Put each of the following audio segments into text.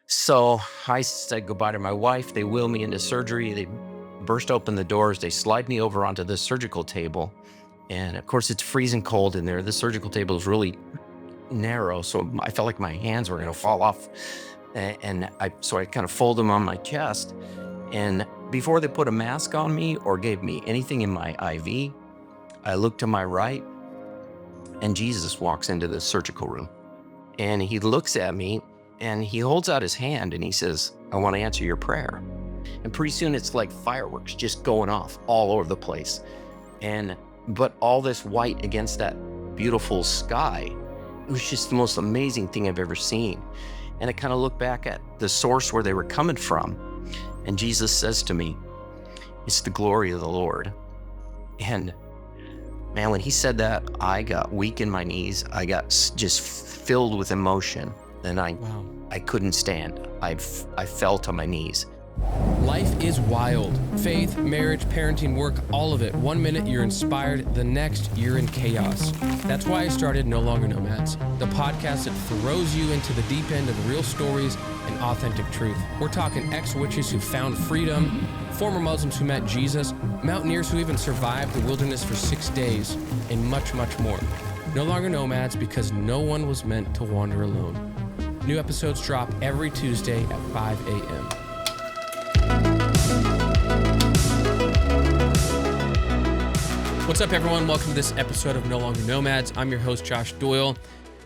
So I said goodbye to my wife. They wheel me into surgery. They burst open the doors. They slide me over onto the surgical table. And of course, it's freezing cold in there. The surgical table is really narrow. So I felt like my hands were going to fall off. So I kind of fold them on my chest. And before they put a mask on me or gave me anything in my IV, I looked to my right and Jesus walks into the surgical room. And he looks at me and he holds out his hand and he says, "I want to answer your prayer." And pretty soon it's like fireworks just going off all over the place. But all this white against that beautiful sky, it was just the most amazing thing I've ever seen. And I kind of look back at the source where they were coming from. And Jesus says to me, "It's the glory of the Lord." And man, when he said that, I got weak in my knees. I got just filled with emotion, and Wow. I couldn't stand. I fell to my knees. Life is wild. Faith, marriage, parenting, work, all of it. One minute you're inspired, the next you're in chaos. That's why I started No Longer Nomads, the podcast that throws you into the deep end of real stories and authentic truth. We're talking ex-witches who found freedom, former Muslims who met Jesus, mountaineers who even survived the wilderness for 6 days, and much, much more. No Longer Nomads, because no one was meant to wander alone. New episodes drop every Tuesday at 5 a.m. What's up, everyone? Welcome to this episode of No Longer Nomads. I'm your host, Josh Doyle,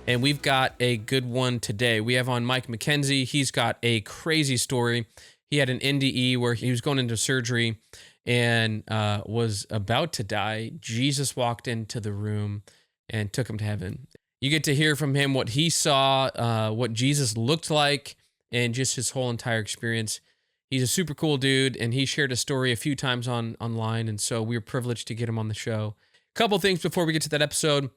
and we've got a good one today. We have on Mike McKenzie. He's got a crazy story. He had an NDE where he was going into surgery and was about to die. Jesus walked into the room and took him to heaven. You get to hear from him what he saw, what Jesus looked like, and just his whole entire experience. He's a super cool dude, and he shared a story a few times online, and so we were privileged to get him on the show. Couple things before we get to that episode.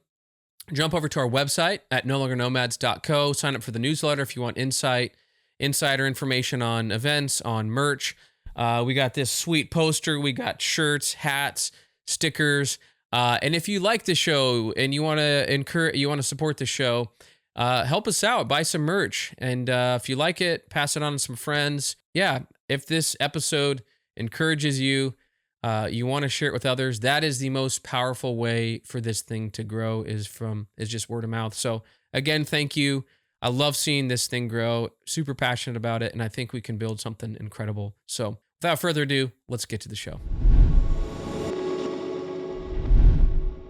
Jump over to our website at nolongernomads.co. Sign up for the newsletter if you want insider information on events, on merch. We got this sweet poster. We got shirts, hats, stickers. And if you like the show and you want to support the show, help us out. Buy some merch, and if you like it, pass it on to some friends. Yeah, if this episode encourages you, you want to share it with others. That is the most powerful way for this thing to grow is just word of mouth. So again, thank you. I love seeing this thing grow. Super passionate about it, and I think we can build something incredible. So without further ado, let's get to the show.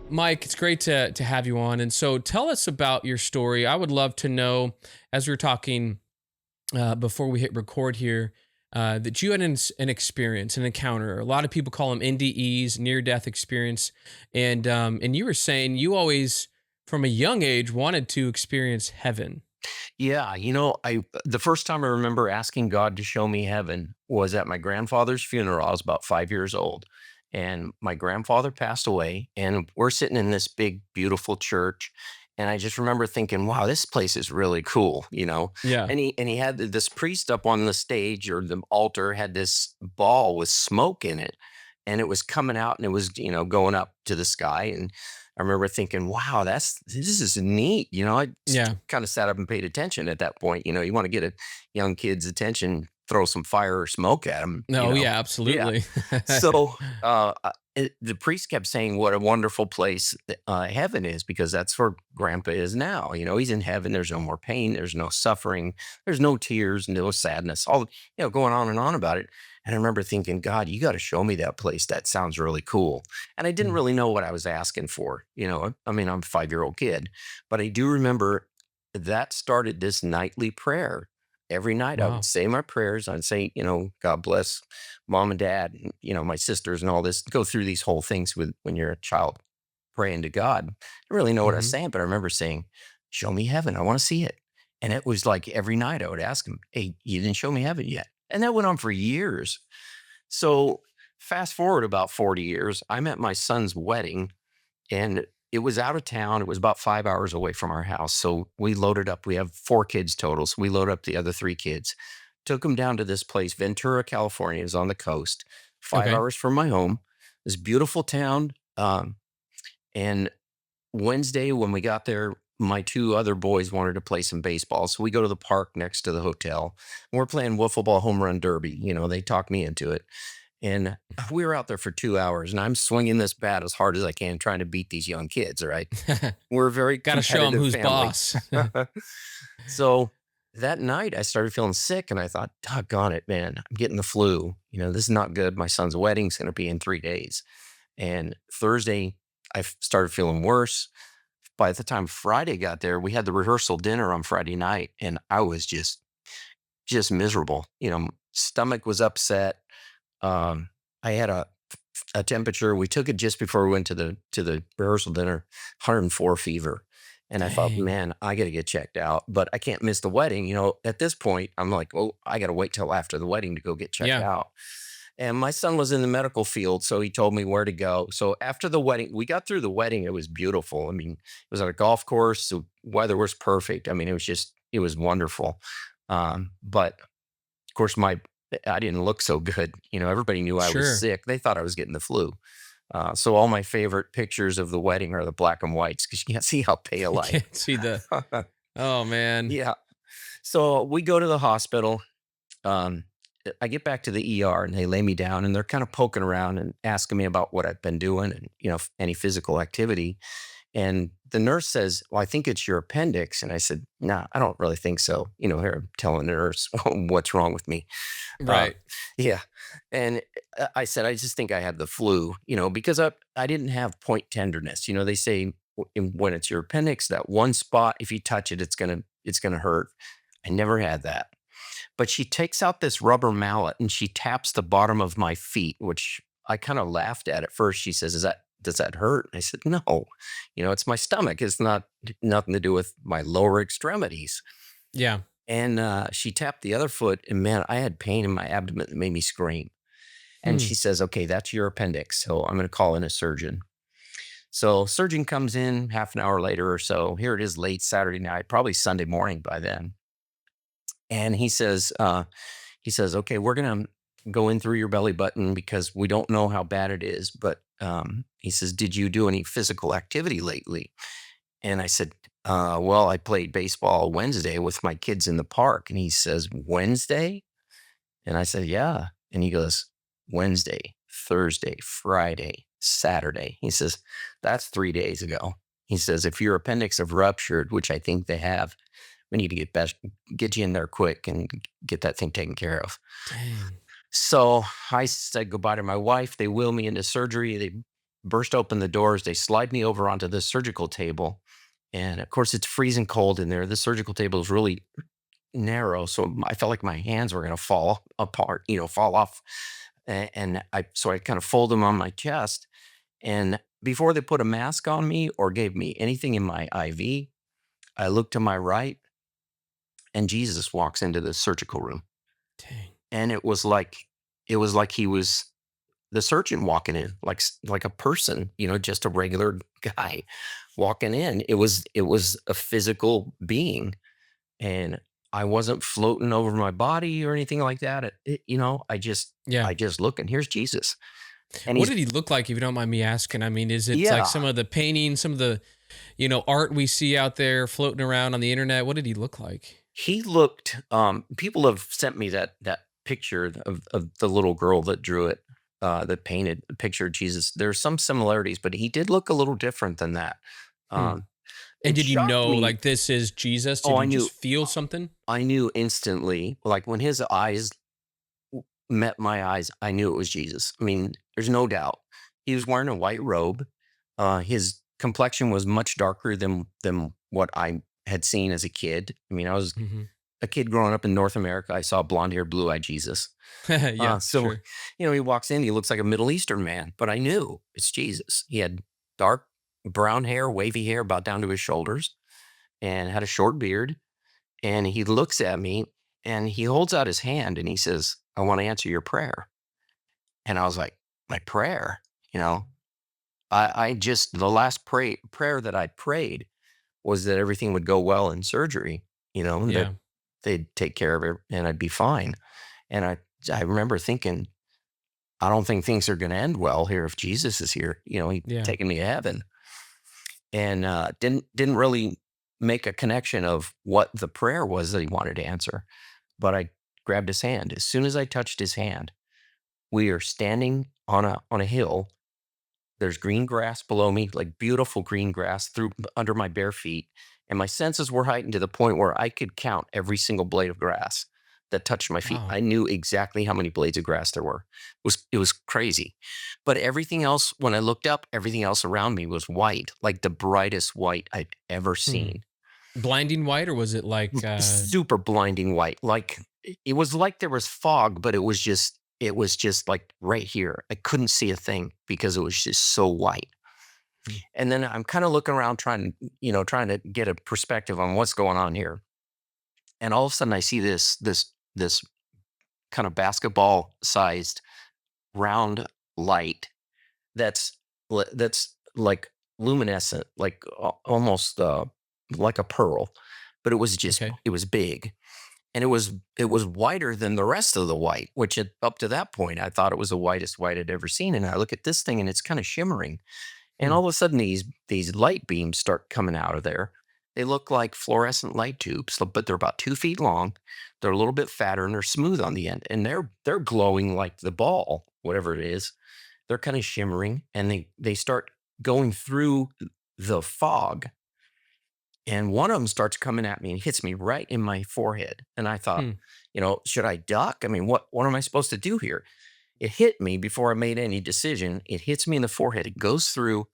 Mike, it's great to have you on. And so tell us about your story. I would love to know, as we were talking before we hit record here, that you had an experience, an encounter. A lot of people call them NDEs, near-death experience. And you were saying you always, from a young age, wanted to experience heaven. Yeah, the first time I remember asking God to show me heaven was at my grandfather's funeral. I was about 5 years old, and my grandfather passed away, and we're sitting in this big, beautiful church. And I just remember thinking, wow, this place is really cool, Yeah. And he had this priest up on the stage, or the altar had this ball with smoke in it, and it was coming out and it was, going up to the sky. And I remember thinking, wow, this is neat. I Yeah. kind of sat up and paid attention at that point. You want to get a young kid's attention, throw some fire or smoke at him. No, yeah, Yeah. absolutely. So the priest kept saying what a wonderful place heaven is, because that's where Grandpa is now. He's in heaven. There's no more pain. There's no suffering. There's no tears, no sadness. All going on and on about it. And I remember thinking, God, you got to show me that place. That sounds really cool. And I didn't Mm. really know what I was asking for. I mean, I'm a 5-year-old kid, but I do remember that started this nightly prayer. Every night I would Wow. say my prayers. I'd say, God bless mom and dad, and, my sisters and all this. Go through these whole things with when you're a child praying to God. I didn't really know what I was Hmm. saying, but I remember saying, show me heaven. I want to see it. And it was like every night I would ask him, hey, you didn't show me heaven yet. And that went on for years. So fast forward about 40 years, I'm at my son's wedding, and it was out of town. It was about 5 hours away from our house. So we loaded up. We have 4 kids total. So we loaded up the other 3 kids, took them down to this place, Ventura, California. Is on the coast, 5 Okay. hours from my home. This beautiful town. And Wednesday, when we got there, my two other boys wanted to play some baseball. So we go to the park next to the hotel. And we're playing wiffle ball home run derby. They talked me into it. And we were out there for 2 hours, and I'm swinging this bat as hard as I can, trying to beat these young kids. All right. We're a very Got to show them competitive who's family. boss. So that night I started feeling sick, and I thought, doggone it, man, I'm getting the flu. This is not good. My son's wedding's going to be in 3 days. And Thursday, started feeling worse. By the time Friday got there, we had the rehearsal dinner on Friday night, and I was just miserable. Stomach was upset. I had a temperature. We took it just before we went to the rehearsal dinner, 104 fever. And I thought, Dang. man, I got to get checked out, but I can't miss the wedding. At this point, I'm like, oh, I got to wait till after the wedding to go get checked Yeah. out. And my son was in the medical field, so he told me where to go. So after the wedding, we got through the wedding. It was beautiful. I mean, it was at a golf course. The weather was perfect. I mean, it was wonderful. But of course, I didn't look so good. Everybody knew I was Sure. sick. They thought I was getting the flu. So all my favorite pictures of the wedding are the black and whites because you can't see how pale You I can't see the. Oh man. Yeah. So we go to the hospital. Um, I get back to the ER and they lay me down and they're kind of poking around and asking me about what I've been doing and, any physical activity. And the nurse says, well, I think it's your appendix. And I said, nah, I don't really think so. Here I'm telling the nurse what's wrong with me. Uh, Right. yeah. And I said, I just think I have the flu, because I didn't have point tenderness. They say when it's your appendix, that one spot, if you touch it, it's going to hurt. I never had that. But she takes out this rubber mallet and she taps the bottom of my feet, which I kind of laughed at first. She says, does that hurt? And I said, no, it's my stomach. It's nothing to do with my lower extremities. Yeah. And she tapped the other foot and man, I had pain in my abdomen that made me scream. And Hmm. she says, okay, that's your appendix. So I'm going to call in a surgeon. So surgeon comes in half an hour later or so. Here it is late Saturday night, probably Sunday morning by then. And he says, okay, we're going to go in through your belly button because we don't know how bad it is. But he says, did you do any physical activity lately? And I said, well, I played baseball Wednesday with my kids in the park. And he says, Wednesday? And I said, yeah. And he goes, Wednesday, Thursday, Friday, Saturday. He says, that's 3 days ago. He says, if your appendix have ruptured, which I think they have, we need to get you in there quick and get that thing taken care of. Dang. So I said goodbye to my wife. They wheel me into surgery. They burst open the doors. They slide me over onto the surgical table. And of course, it's freezing cold in there. The surgical table is really narrow. So I felt like my hands were going to fall apart, fall off. And I kind of fold them on my chest. And before they put a mask on me or gave me anything in my IV, I looked to my right and Jesus walks into the surgical room. Dang. And it was like he was the surgeon walking in, like a person, just a regular guy walking in. It was a physical being, and I wasn't floating over my body or anything like that. Yeah. I just look and here's Jesus, and What he's did he look like, if you don't mind me asking? I mean, is it like yeah. some of the paintings, some of the, art we see out there floating around on the internet? What did he look like? He looked. People have sent me that picture of the little girl that drew it, that painted the picture of Jesus. There's some similarities, but he did look a little different than that. Hmm. Um, And it did you shocked know, me. like, this is Jesus? Oh, Did you just feel something? I knew instantly. Like when his eyes met my eyes, I knew it was Jesus. I mean, there's no doubt. He was wearing a white robe. His complexion was much darker than what I had seen as a kid. I mean, I was Hmm. a kid growing up in North America. I saw blonde haired, blue eyed Jesus. Yeah, So, sure. he walks in, he looks like a Middle Eastern man, but I knew it's Jesus. He had dark brown hair, wavy hair about down to his shoulders, and had a short beard. And he looks at me and he holds out his hand and he says, I want to answer your prayer. And I was like, my prayer, you know, the last prayer that I prayed was that everything would go well in surgery, and that Yeah. they'd take care of it and I'd be fine. And I remember thinking, I don't think things are going to end well here if Jesus is here, he Yeah. taking me to heaven. And didn't really. make a connection of what the prayer was that he wanted to answer. But I grabbed his hand. As soon as I touched his hand, we are standing on a hill. There's green grass below me, like beautiful green grass through under my bare feet. And my senses were heightened to the point where I could count every single blade of grass that touched my feet. Wow. I knew exactly how many blades of grass there were. It was crazy. But everything else, when I looked up, everything else around me was white, like the brightest white I'd ever Hmm. seen. Blinding white, or was it like Super blinding white. Like it was like there was fog, but it was just like right here. I couldn't see a thing because it was just so white. hmm, And then I'm kind of looking around trying to get a perspective on what's going on here. And all of a sudden I see this kind of basketball sized round light that's like luminescent, like almost like a pearl, but okay. it was big. And it was whiter than the rest of the white, which up to that point I thought it was the whitest white I'd ever seen. And I look at this thing and it's kind of shimmering. And Hmm. all of a sudden, these light beams start coming out of there. They look like fluorescent light tubes, but they're about 2 feet long. They're a little bit fatter and they're smooth on the end, and they're glowing like the ball, whatever it is. They're kind of shimmering, and they start going through the fog. And one of them starts coming at me and hits me right in my forehead. And I thought, Hmm. should I duck? I mean, what am I supposed to do here? It hit me before I made any decision. It hits me in the forehead. It goes through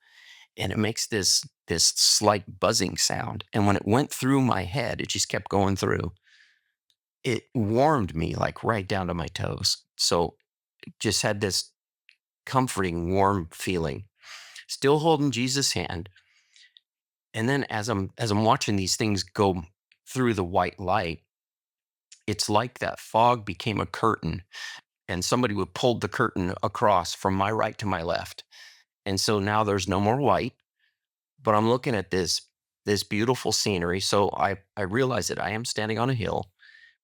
and it makes this slight buzzing sound. And when it went through my head, it just kept going through. It warmed me like right down to my toes. So just had this comforting, warm feeling. Still holding Jesus' hand. And then as I'm watching these things go through the white light, it's like that fog became a curtain and somebody would pull the curtain across from my right to my left. And so now there's no more white, but I'm looking at this beautiful scenery. So I realize that I am standing on a hill.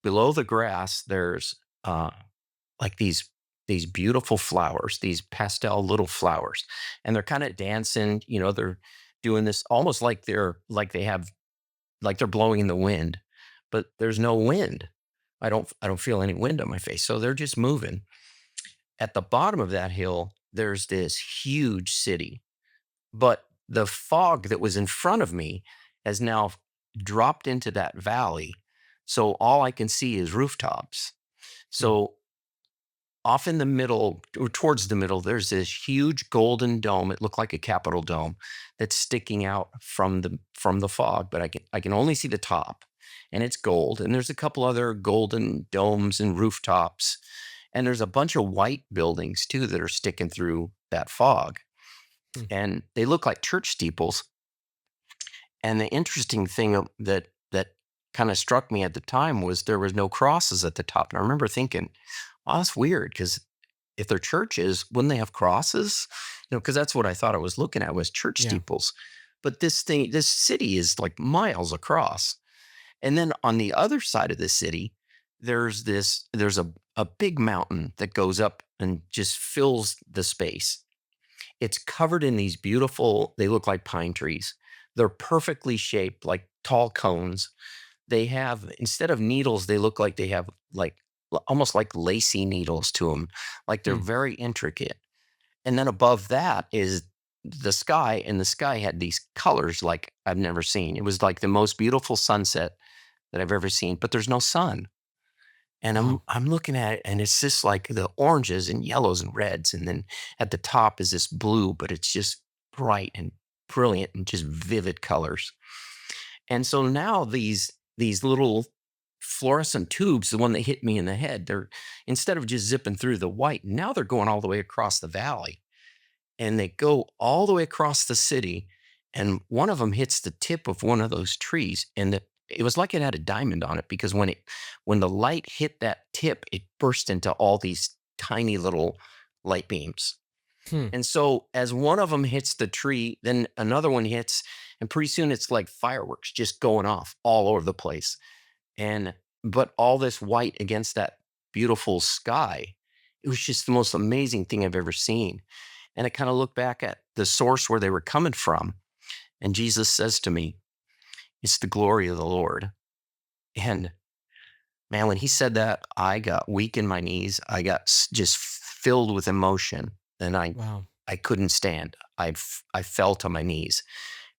Below the grass, there's like these beautiful flowers, these pastel little flowers, and they're kind of dancing. They're doing this almost like they're blowing in the wind, but there's no wind. I don't feel any wind on my face, so they're just moving. At the bottom of that hill, there's this huge city. But the fog that was in front of me has now dropped into that valley. So all I can see is rooftops. Hmm. So off in the middle, or towards the middle, there's this huge golden dome. It looked like a Capitol dome that's sticking out from the fog, but I can only see the top, and it's gold. And there's a couple other golden domes and rooftops, and there's a bunch of white buildings too that are sticking through that fog, Hmm. and they look like church steeples. And the interesting thing that kind of struck me at the time was there was no crosses at the top. And I remember thinking, "Oh, that's weird, because if they're churches, wouldn't they have crosses?" Because that's what I thought I was looking at, was church Yeah. steeples. But this city is like miles across. And then on the other side of the city, there's a big mountain that goes up and just fills the space. It's covered in these beautiful, they look like pine trees. They're perfectly shaped like tall cones. They have, instead of needles, they look like they have like almost like lacy needles to them. Like they're Hmm. very intricate. And then above that is the sky, and the sky had these colors like I've never seen. It was like the most beautiful sunset that I've ever seen, but there's no sun. And I'm Wow. I'm looking at it, and it's just like the oranges and yellows and reds, and then at the top is this blue, but it's just bright and brilliant and just vivid colors. And so now these little fluorescent tubes, the one that hit me in the head, they're, instead of just zipping through the white, now they're going all the way across the valley, and they go all the way across the city. And one of them hits the tip of one of those trees, and it was like it had a diamond on it, because when the light hit that tip, it burst into all these tiny little light beams. Hmm. And so as one of them hits the tree, then another one hits, and pretty soon it's like fireworks just going off all over the place. And but all this white against that beautiful sky, it was just the most amazing thing I've ever seen. And I kind of look back at the source where they were coming from. And Jesus says to me, It's the glory of the Lord. And man, when he said that, I got weak in my knees. I got just filled with emotion, and Wow. I couldn't stand. I fell to my knees,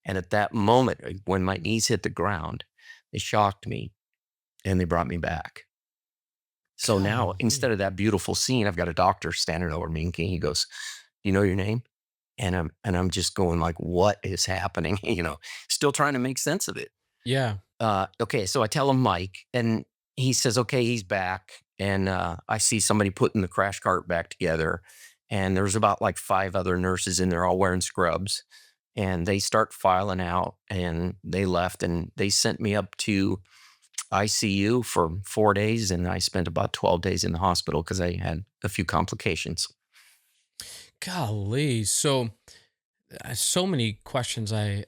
and at that moment, when my knees hit the ground, they shocked me and they brought me back. So now, instead Golly. of that beautiful scene, I've got a doctor standing over me, and he goes, "Do you know your name?" And I'm just going like, "What is happening?" Still trying to make sense of it. Yeah. Okay, so I tell him Mike, and he says, "Okay, he's back." And I see somebody putting the crash cart back together, and there's about like 5 other nurses in there, all wearing scrubs, and they start filing out, and they left, and they sent me up to ICU for 4 days, and I spent about 12 days in the hospital because I had a few complications. Golly. So many questions I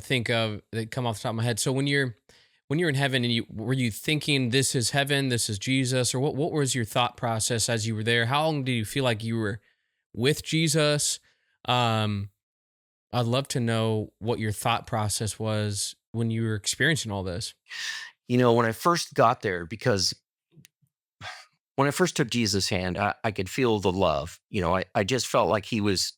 think of that come off the top of my head. So when you're in heaven and you were you thinking this is heaven, this is Jesus, or what was your thought process as you were there? How long did you feel like you were with Jesus? Um, I'd love to know what your thought process was when you were experiencing all this. When I first got there, because when I first took Jesus' hand, I could feel the love. I just felt like he was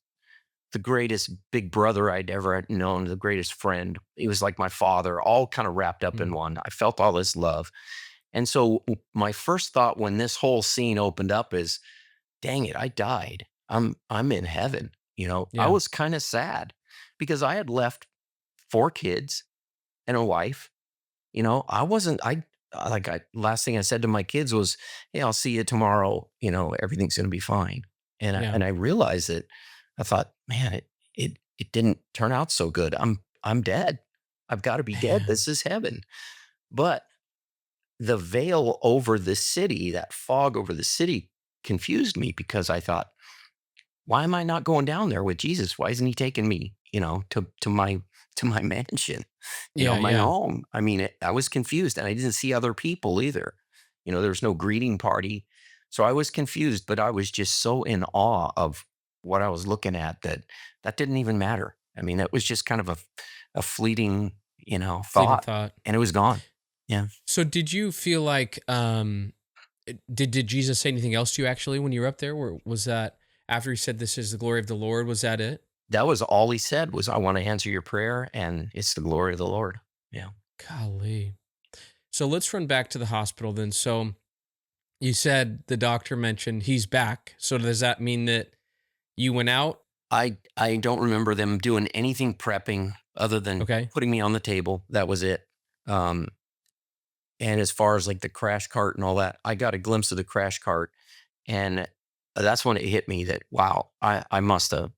the greatest big brother I'd ever known, the greatest friend. He was like my father, all kind of wrapped up in Mm, one. I felt all this love. And so my first thought when this whole scene opened up is, dang it, I died. I'm in heaven. I yeah, was kind of sad because I had left 4 kids and a wife. I wasn't last thing I said to my kids was, "Hey, I'll see you tomorrow. Everything's going to be fine." And I, yeah, and I realized that I thought, man, it didn't turn out so good. I'm dead. I've got to be dead. man, This is heaven. But the veil over the city, that fog over the city confused me because I thought, why am I not going down there with Jesus? Why isn't he taking me, to my mansion, yeah, my yeah, home? I mean, I was confused and I didn't see other people either. There was no greeting party. So I was confused, but I was just so in awe of what I was looking at that didn't even matter. I mean, that was just kind of a fleeting, fleeting thought, thought. and it was gone. Yeah. So did you feel like did Jesus say anything else to you actually when you were up there? Or was that after he said this is the glory of the Lord, was that it? That was all he said was, "I want to answer your prayer and it's the glory of the Lord." Yeah. Golly. So let's run back to the hospital then. So you said the doctor mentioned he's back. So does that mean that you went out? I don't remember them doing anything prepping other than Okay. putting me on the table. That was it. Um, and as far as like the crash cart and all that, I got a glimpse of the crash cart, and that's when it hit me that wow, I must have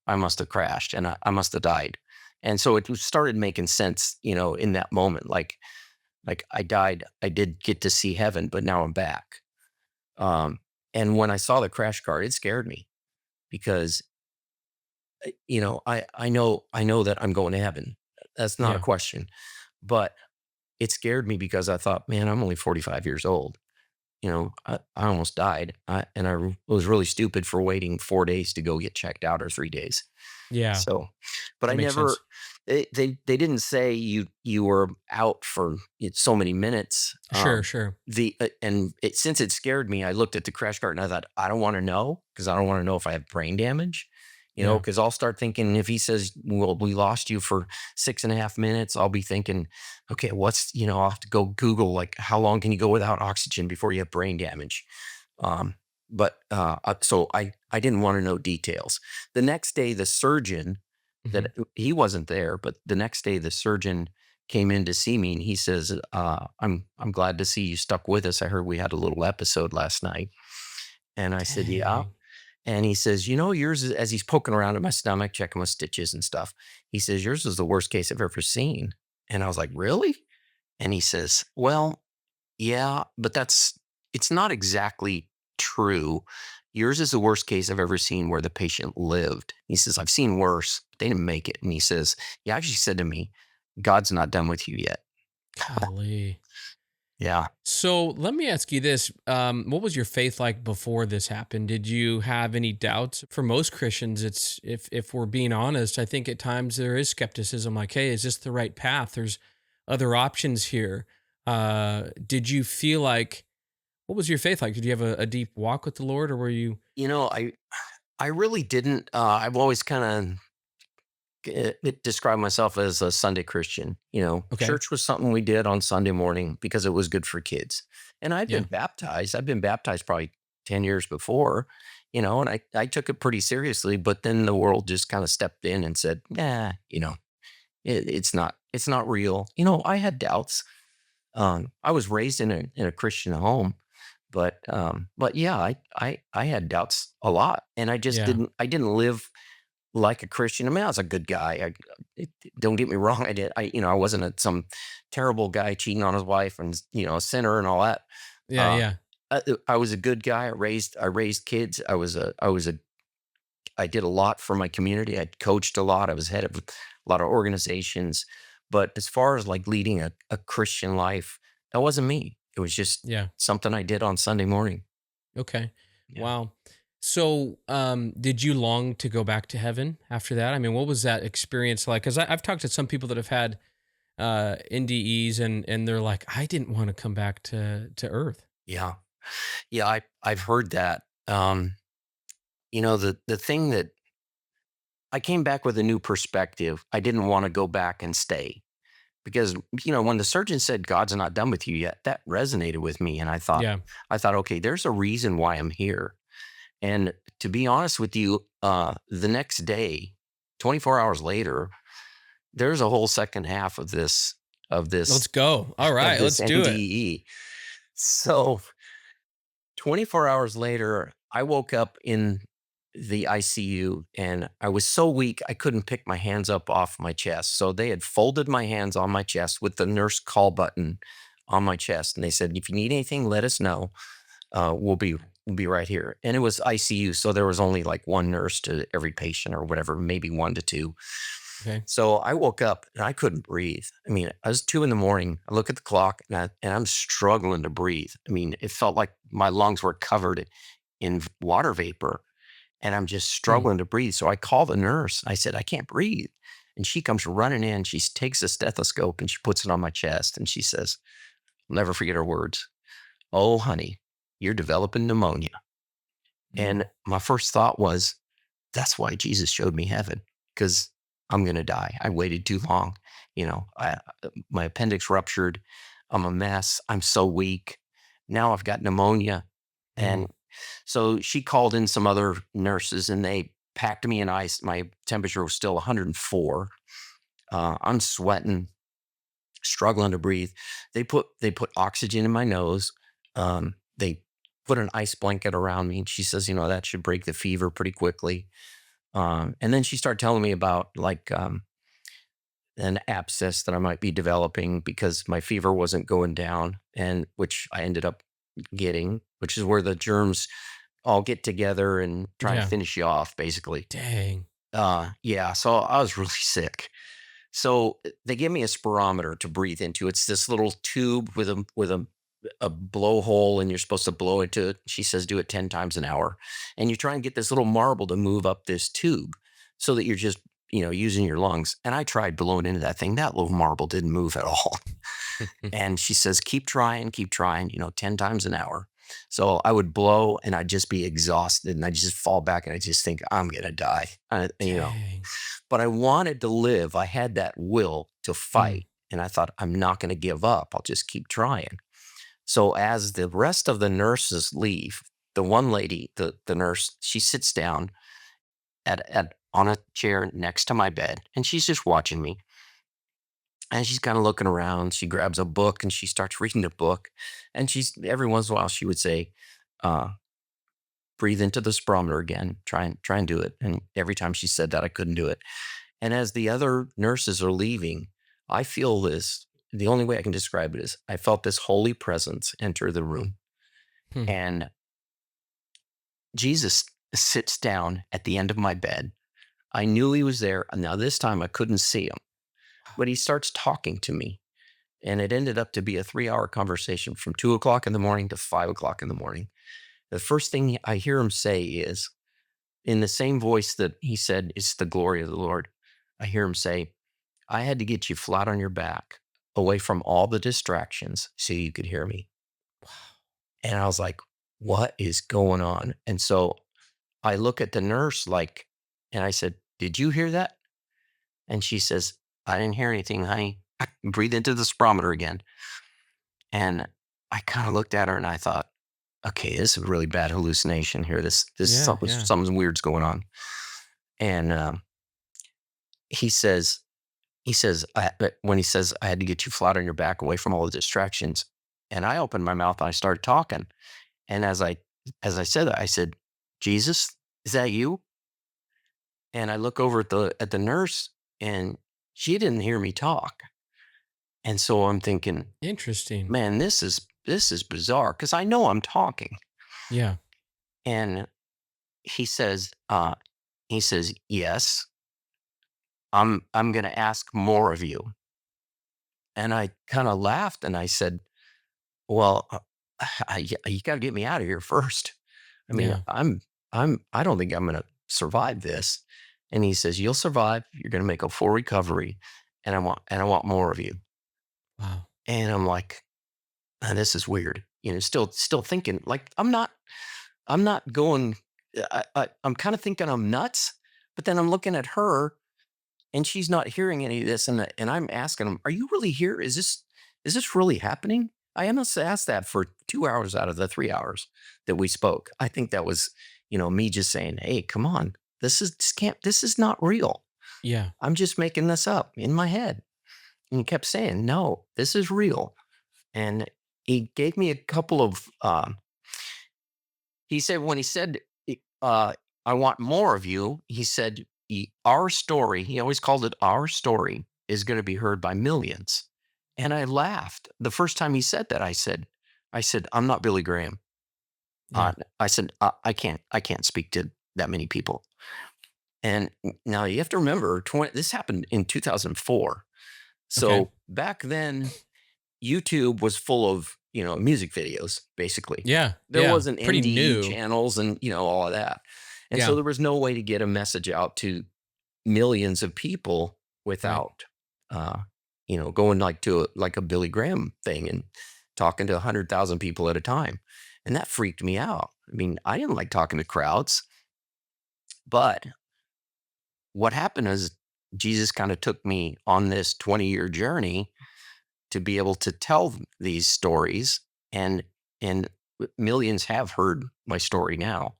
crashed, and I must have died. And so started making sense, in that moment. Like I died, I did get to see heaven, but now I'm back. Um, and when I saw the crash cart, it scared me because I know that I'm going to heaven. That's not a Yeah. question. But it scared me because I thought, man, I'm only 45 years old. I almost died. And I was really stupid for waiting 4 days to go get checked out, or 3 days. Yeah. So, but That I makes never, sense. they didn't say you were out for so many minutes. Sure, sure. Since it scared me, I looked at the crash cart and I thought, I don't want to know because I don't want to know if I have brain damage. Yeah. Because I'll start thinking if he says, "Well, we lost you for 6.5 minutes," I'll be thinking, okay, I'll have to go Google like how long can you go without oxygen before you have brain damage. Um, so I didn't want to know details. The next day, the surgeon Hmm. that he wasn't there, but the next day the surgeon came in to see me and he says, I'm glad to see you stuck with us. I heard we had a little episode last night. And I said, yeah. Dang. And he says, yours is, as he's poking around in my stomach, checking my stitches and stuff. He says, yours is the worst case I've ever seen. And I was like, really? And he says, well, yeah, but it's not exactly true. Yours is the worst case I've ever seen where the patient lived. He says, I've seen worse, but they didn't make it. And he says, he actually said to me, God's not done with you yet. Golly. Yeah. So let me ask you this. What was your faith like before this happened? Did you have any doubts? For most Christians, it's if we're being honest, I think at times there is skepticism like, hey, is this the right path? There's other options here. Did you feel like, what was your faith like? Did you have a deep walk with the Lord, or were you? You know, I really didn't. I've always kind of described myself as a Sunday Christian. You know, Okay. church was something we did on Sunday morning because it was good for kids. And I'd been Yeah. baptized. I've been baptized probably 10 years before, and I took it pretty seriously. But then the world just kind of stepped in and said, nah, it's not real. I had doubts. I was raised in a Christian home, but yeah, I had doubts a lot, and Yeah. I didn't live like a Christian. I mean, I was a good guy. Don't get me wrong. I wasn't some terrible guy cheating on his wife and a sinner and all that. Yeah. Uh, Yeah. I was a good guy. I raised kids. I did a lot for my community. I coached a lot. I was head of a lot of organizations. But as far as like leading a Christian life, that wasn't me. It was just Yeah. something I did on Sunday morning. Okay. Yeah. Wow. So, did you long to go back to heaven after that? I mean, what was that experience like? Because I've talked to some people that have had NDEs, and they're like, I didn't want to come back to Earth. Yeah. Yeah. I've heard that. The thing that I came back with a new perspective. I didn't want to go back and stay because, when the surgeon said God's not done with you yet, that resonated with me. And Yeah. I thought, okay, there's a reason why I'm here. And to be honest with you, the next day, 24 hours later, there's a whole second half of Let's this go. All of right, this let's do it. NDE. So 24 hours later, I woke up in the ICU and I was so weak I couldn't pick my hands up off my chest. So they had folded my hands on my chest with the nurse call button on my chest, and they said, "If you need anything, let us know. We'll be right here." And it was ICU, so there was only like one nurse to every patient or whatever, maybe one to two. Okay. So I woke up and I couldn't breathe. I mean, I was 2 in the morning. I look at the clock and I'm struggling to breathe. I mean, it felt like my lungs were covered in water vapor and I'm just Hmm. struggling to breathe. So I call the nurse. I said, I can't breathe. And she comes running in. She takes a stethoscope and she puts it on my chest and she says, I'll never forget her words. "Oh, honey, you're developing pneumonia." Mm. And my first thought was, that's why Jesus showed me heaven, because I'm going to die. I waited too long. My appendix ruptured. I'm a mess. I'm so weak. Now I've got pneumonia. Mm. And so she called in some other nurses and they packed me in ice. My temperature was still 104. I'm sweating, struggling to breathe. They put oxygen in my nose. They put an ice blanket around me. And she says, that should break the fever pretty quickly. And then she started telling me about like an abscess that I might be developing because my fever wasn't going down, and which I ended up getting, which is where the germs all get together and try and Yeah. finish you off, basically. Dang. Yeah, so I was really sick. So they give me a spirometer to breathe into. It's this little tube with a blowhole, and you're supposed to blow into it. She says do it 10 times an hour, and you try and get this little marble to move up this tube so that you're just using your lungs. And I tried blowing into that thing. That little marble didn't move at all. And she says keep trying, 10 times an hour. So I would blow and I'd just be exhausted and I just fall back and I just think I'm gonna die. Dang. But I wanted to live. I had that will to Mm. fight. And I thought, I'm not going to give up. I'll just keep trying. So as the rest of the nurses leave, the one lady, the nurse, she sits down on a chair next to my bed and she's just watching me. And she's kind of looking around. She grabs a book and she starts reading the book. And she's every once in a while she would say, uh, breathe into the spirometer again. Try and do it. And every time she said that, I couldn't do it. And as the other nurses are leaving, I feel this. The only way I can describe it is I felt this holy presence enter the room. Hmm. And Jesus sits down at the end of my bed. I knew he was there. Now, this time I couldn't see him, but he starts talking to me. And it ended up to be a 3-hour conversation from 2 o'clock in the morning to 5 o'clock in the morning. The first thing I hear him say is, in the same voice that he said, "It's the glory of the Lord." I hear him say, "I had to get you flat on your back away from all the distractions so you could hear me. And I was like, what is going on? And so I look at the nurse and I said, did you hear that? And she says, I didn't hear anything, honey. Breathe into the spirometer again. And I kind of looked at her and I thought, okay, this is a really bad hallucination here. This Yeah, yeah. something weird's going on. And he says, when he says, I had to get you flat on your back away from all the distractions. And I opened my mouth and I started talking. And as I said that, I said, Jesus, is that you? And I look over at the nurse and she didn't hear me talk. And so I'm thinking, Interesting. man, this is bizarre because I know I'm talking. Yeah. And he says, yes, I'm going to ask more of you. And I kind of laughed and I said, well, you got to get me out of here first. I mean, Yeah. I don't think I'm going to survive this. And he says, you'll survive. You're going to make a full recovery. And I want more of you. Wow. And I'm like, "Man, this is weird. Still thinking like I'm not going, I'm kind of thinking I'm nuts, but then I'm looking at her and she's not hearing any of this. And I'm asking him, are you really here? Is this really happening? I almost asked that for 2 hours out of the 3 hours that we spoke. I think that was, me just saying, hey, come on, this is not real. Yeah. I'm just making this up in my head. And he kept saying, no, this is real. And he gave me a couple of, he said, when he said, I want more of you, he said, our story, he always called it our story, is going to be heard by millions. And I laughed. The first time he said that, I said, I'm not Billy Graham. Yeah. I said, I can't speak to that many people. And now you have to remember, this happened in 2004. Okay. So back then, YouTube was full of, music videos, basically. Yeah. There Yeah. wasn't Pretty NDE new. channels and, all of that. And so Yeah. there was no way to get a message out to millions of people Right. without, going like a Billy Graham thing and talking to 100,000 people at a time. And that freaked me out. I mean, I didn't like talking to crowds, but what happened is Jesus kind of took me on this 20-year journey to be able to tell these stories, and millions have heard my story now,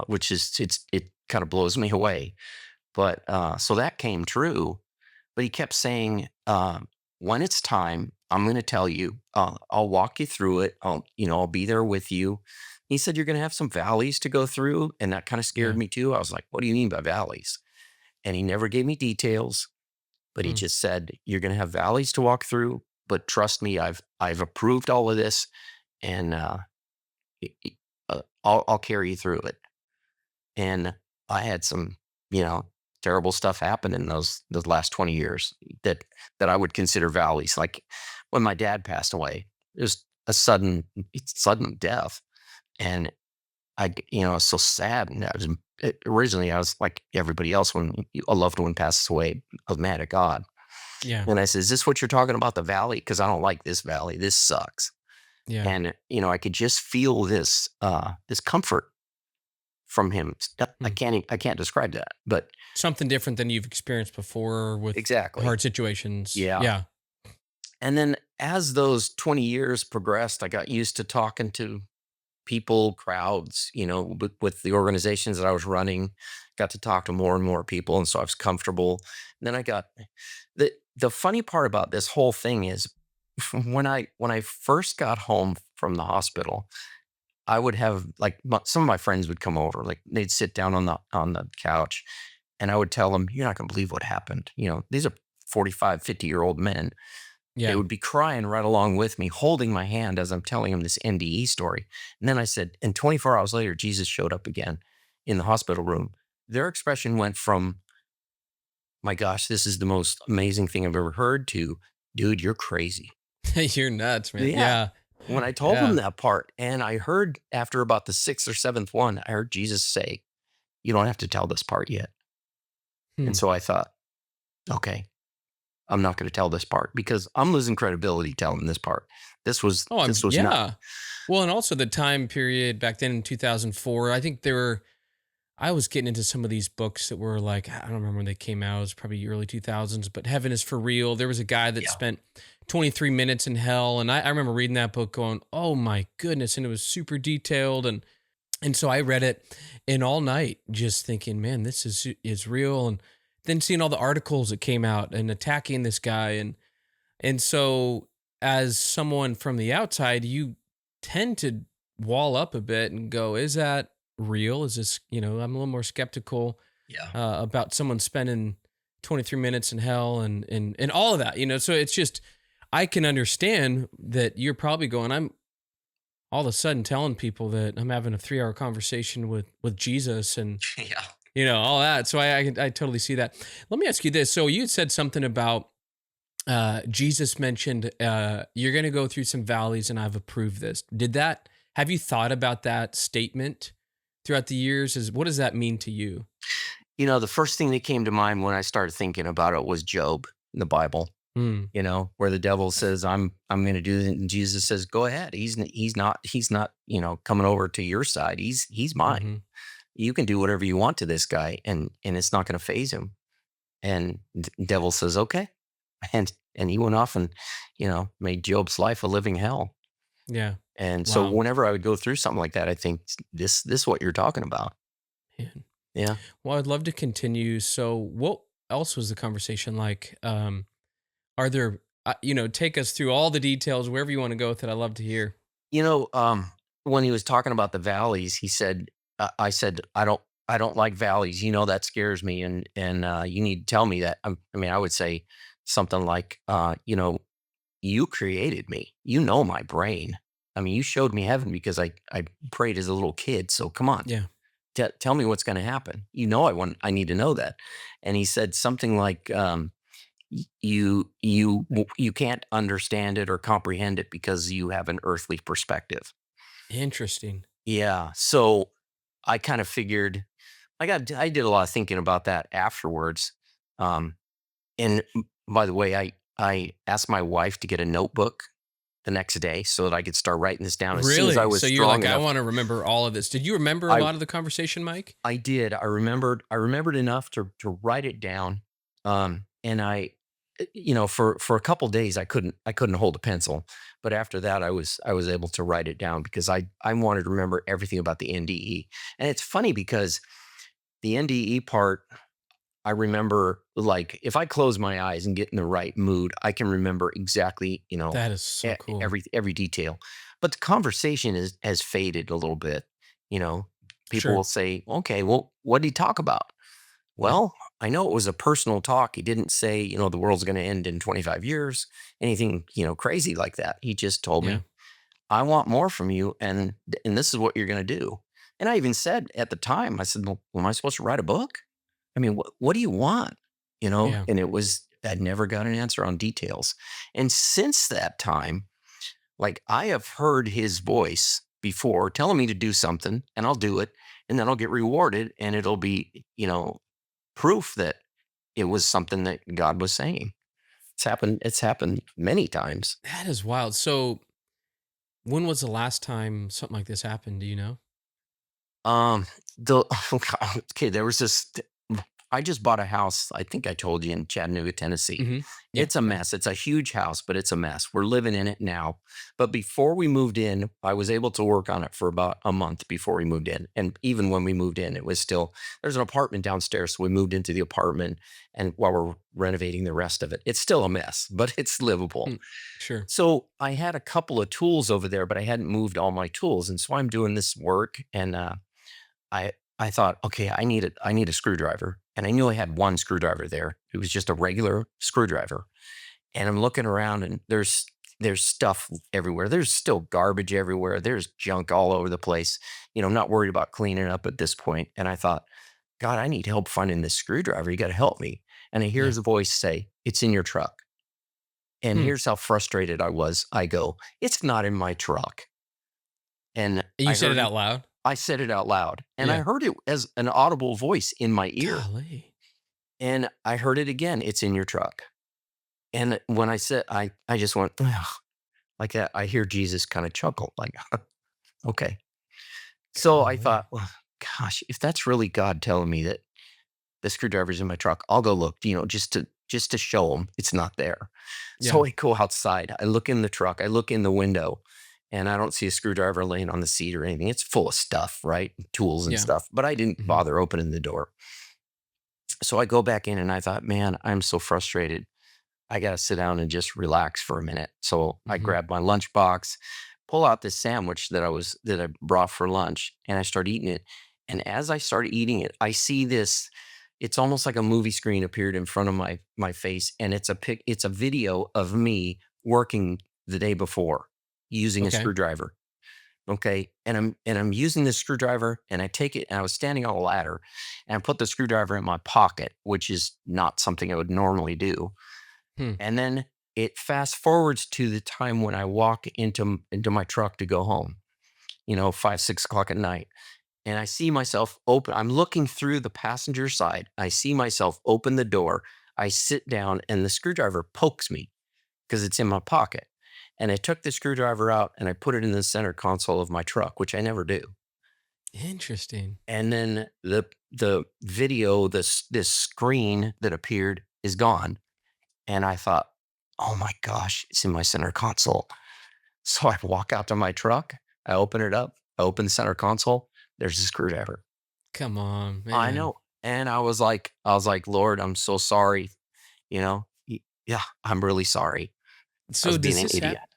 which is it kind of blows me away. But so that came true. But he kept saying, when it's time, I'm going to tell you. I'll walk you through it. I'll be there with you. He said you're going to have some valleys to go through, and that kind of scared Yeah. me too. I was like, what do you mean by valleys? And he never gave me details. But he Hmm. just said, you're going to have valleys to walk through, but trust me, I've approved all of this, and y- y- I'll carry you through it. And I had some, terrible stuff happen in those last 20 years that I would consider valleys. Like when my dad passed away, it was a sudden death, and I was so sad. And originally I was like everybody else when a loved one passes away, I was mad at God. Yeah. And I said, is this what you're talking about, the valley? Because I don't like this valley. This sucks. Yeah. And, I could just feel this comfort from him. Hmm. I can't describe that, but Something different than you've experienced before with exactly. hard situations. Yeah. Yeah. And then as those 20 years progressed, I got used to talking to people, crowds, with the organizations that I was running, got to talk to more and more people. And so I was comfortable. And then I got the funny part about this whole thing is when I first got home from the hospital, I would have like some of my friends would come over, like they'd sit down on the couch, and I would tell them, you're not going to believe what happened. These are 45, 50-year-old men. They Yeah. would be crying right along with me, holding my hand as I'm telling them this NDE story. And then I said, and 24 hours later, Jesus showed up again in the hospital room. Their expression went from, my gosh, this is the most amazing thing I've ever heard, to, dude, you're crazy. You're nuts, man. Yeah. Yeah. When I told them Yeah. that part, and I heard after about the sixth or seventh one, I heard Jesus say, you don't have to tell this part yet. Hmm. And so I thought, okay, I'm not going to tell this part because I'm losing credibility telling this part. This was Oh, this was not. yeah. Well, and also the time period back then in 2004, I think I was getting into some of these books that were like, I don't remember when they came out. It was probably early 2000s, but Heaven is for Real. There was a guy that Yeah. spent 23 minutes in hell. And I remember reading that book going, oh my goodness. And it was super detailed. And so I read it and all night just thinking, man, this is real. And then seeing all the articles that came out and attacking this guy. And so as someone from the outside, you tend to wall up a bit and go, is that real? Is this, I'm a little more skeptical Yeah. about someone spending 23 minutes in hell and all of that, so it's just, I can understand that you're probably going, I'm all of a sudden telling people that I'm having a 3-hour conversation with Jesus and, Yeah. all that. So I totally see that. Let me ask you this. So you had said something about, Jesus mentioned, you're going to go through some valleys and I've approved this. Have you thought about that statement throughout the years? What does that mean to you? The first thing that came to mind when I started thinking about it was Job in the Bible. Mm, Where the devil says, I'm going to do it. And Jesus says, go ahead. He's not, coming over to your side. He's mine. hmm You can do whatever you want to this guy and it's not going to phase him. And the devil says, okay. And he went off and, made Job's life a living hell. Yeah. And so Wow. whenever I would go through something like that, I think this is what you're talking about. Man. Yeah. Well, I'd love to continue. So what else was the conversation like? Are there, take us through all the details, wherever you want to go with it. I love to hear. You know, when he was talking about the valleys, he said, I said, I don't like valleys. That scares me. And you need to tell me that. I would say something like, you created me. You know my brain. You showed me heaven because I prayed as a little kid. So come on, Yeah. tell me what's going to happen. I need to know that. And he said something like, you can't understand it or comprehend it because you have an earthly perspective. Interesting. Yeah. So I kind of figured I did a lot of thinking about that afterwards. Um, and by the way, I asked my wife to get a notebook the next day so that I could start writing this down as soon as I Really? was So you're strong like, I enough. want to remember all of this. Did you remember a I lot of the conversation, Mike? I did. I remembered enough to write it down. And for a couple days I couldn't hold a pencil, but after that I was able to write it down because I wanted to remember everything about the NDE. And it's funny because the NDE part, I remember, like, if I close my eyes and get in the right mood, I can remember exactly, That is so cool. every detail. But the conversation has faded a little bit. You know, People will Sure. say, "Okay, well, what did he talk about?" Yeah. Well, I know it was a personal talk. He didn't say, the world's going to end in 25 years, anything, crazy like that. He just told Yeah. me, I want more from you, and this is what you're going to do. And I even said at the time, I said, well, am I supposed to write a book? What do you want? Yeah. And I never got an answer on details. And since that time, like, I have heard his voice before telling me to do something and I'll do it and then I'll get rewarded and it'll be, proof that it was something that God was saying. It's happened many times. That is wild. So when was the last time something like this happened? Do you know? Um, the okay, there was this. I just bought a house. I think I told you in Chattanooga, Tennessee. Hmm. Yeah. It's a Yeah. mess. It's a huge house, but it's a mess. We're living in it now. But before we moved in, I was able to work on it for about a month before we moved in. And even when we moved in, it was still there's an apartment downstairs. So we moved into the apartment, and while we're renovating the rest of it, it's still a mess, but it's livable. Mm, sure. So I had a couple of tools over there, but I hadn't moved all my tools. And so I'm doing this work and I thought, okay, I need a screwdriver. And I knew I had one screwdriver there. It was just a regular screwdriver. And I'm looking around and there's stuff everywhere. There's still garbage everywhere. There's junk all over the place. I'm not worried about cleaning up at this point. And I thought, God, I need help finding this screwdriver. You got to help me. And I hear Yeah. his voice say, it's in your truck. And Hmm. here's how frustrated I was. I go, it's not in my truck. And And you I said it heard out loud? I said it out loud, and I Yeah. heard it as an audible voice in my ear, Golly. and I heard it again, "It's in your truck." And when I said, I just went, "Ugh," like that. I hear Jesus kind of chuckle, like, okay. So I Golly. thought, well, gosh, if that's really God telling me that the screwdriver's in my truck, I'll go look, just to show him it's not there. Yeah. So I go outside, I look in the truck, I look in the window, and I don't see a screwdriver laying on the seat or anything. It's full of stuff, right? Tools and Yeah. stuff, but I didn't Hmm. bother opening the door. So I go back in and I thought, man, I'm so frustrated. I got to sit down and just relax for a minute. So I Hmm. grab my lunchbox, pull out this sandwich that I brought for lunch, and I start eating it. And as I start eating it, I see this. It's almost like a movie screen appeared in front of my face, and it's a video of me working the day before using a Okay. screwdriver. Okay. And I'm using this screwdriver and I take it and I was standing on a ladder and I put the screwdriver in my pocket, which is not something I would normally do. Hmm. And then it fast forwards to the time when I walk into my truck to go home, 5, 6 o'clock at night. And I see myself open. I'm looking through the passenger side. I see myself open the door. I sit down and the screwdriver pokes me because it's in my pocket. And I took the screwdriver out and I put it in the center console of my truck, which I never do. Interesting. And then the video, this screen that appeared is gone. And I thought, oh my gosh, it's in my center console. So I walk out to my truck, I open it up, I open the center console, there's a screwdriver. Come on, I man. know. And I was like, Lord, I'm so sorry. Yeah, I'm really sorry. I So was being does an this idiot. happen?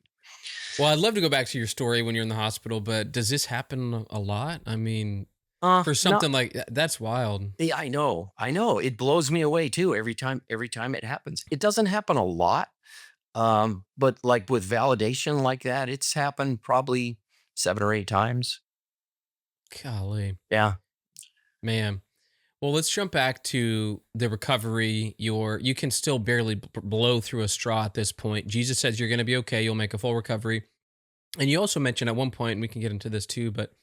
Well, I'd love to go back to your story when you're in the hospital, but does this happen a lot? I mean, for No, something like that's wild. yeah, I know. It blows me away too every time it happens. It doesn't happen a lot. But like with validation like that, it's happened probably 7 or 8 times. Golly, Yeah. man. Well, let's jump back to the recovery. You can still barely blow through a straw at this point. Jesus says you're going to be okay. You'll make a full recovery. And you also mentioned at one point, and we can get into this too, but